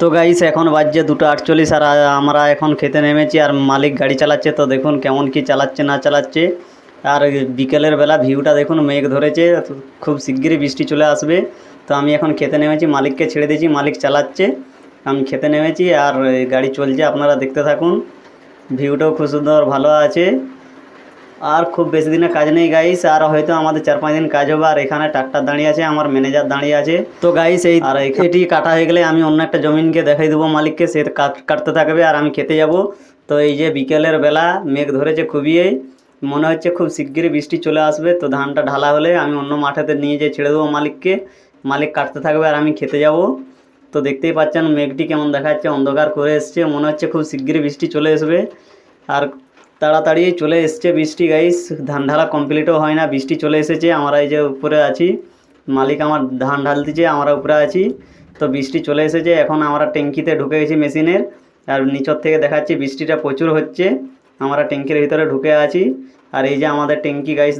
তো গাইস এখন বাজছে 2:48 আর আমরা এখন খেতে নেমেছি আর মালিক গাড়ি চালাচ্ছে। তো দেখুন কেমন কি চালাচ্ছে না চালাচ্ছে। আর বিকেলের বেলা ভিউটা দেখুন, মেঘ ধরেছে, তো খুব শিগগিরই বৃষ্টি চলে আসবে। তো আমি এখন খেতে নেমেছি, মালিককে ছেড়ে দিয়েছি, মালিক চালাচ্ছে, আমি খেতে নেমেছি আর গাড়ি চলছে, আপনারা দেখতে থাকুন। ভিউটাও খুব সুন্দর ভালো আছে। আর খুব বেশি দিনের কাজ নেই গাইস, আর হয়তো আমাদের 4-5 দিন কাজ হবে। আর এখানে ট্রাক্টর দাঁড়িয়ে আছে, আমার ম্যানেজার দাঁড়িয়ে আছে। তো গাইস এই আর এটি কাটা হয়ে গেলে আমি অন্য একটা জমিনকে দেখাই দেবো মালিককে, সে কাটতে থাকবে আর আমি খেতে যাব। তো এই যে বিকেলের বেলা মেঘ ধরেছে খুবই, মনে হচ্ছে খুব শিগগিরই বৃষ্টি চলে আসবে। তো ধানটা ঢালা হলে আমি অন্য মাঠেতে নিয়ে যেয়ে ছেড়ে দেবো মালিককে, মালিক কাটতে থাকবে আর আমি খেতে যাব। তো দেখতেই পাচ্ছেন মেঘটি কেমন দেখাচ্ছে, অন্ধকার করে এসছে, মনে হচ্ছে খুব শিগগিরই বৃষ্টি চলে আসবে। আর তাড়াতাড়ি চলে এসছে বৃষ্টি গাইস, ধান ঢালা কমপ্লিটও হয় না, বৃষ্টি চলে এসেছে। আমরা এই যে উপরে আছি, মালিক আমার ধান ঢালতেছে, আমরা উপরে আছি। তো বৃষ্টি চলে এসেছে, এখন আমরা ট্যাঙ্কিতে ঢুকে গেছি মেশিনের। আর নিচর থেকে দেখাচ্ছি বৃষ্টিটা প্রচুর হচ্ছে, আমরা ট্যাঙ্কির ভিতরে ঢুকে আছি। আর এই যে আমাদের ট্যাঙ্কি গাইস।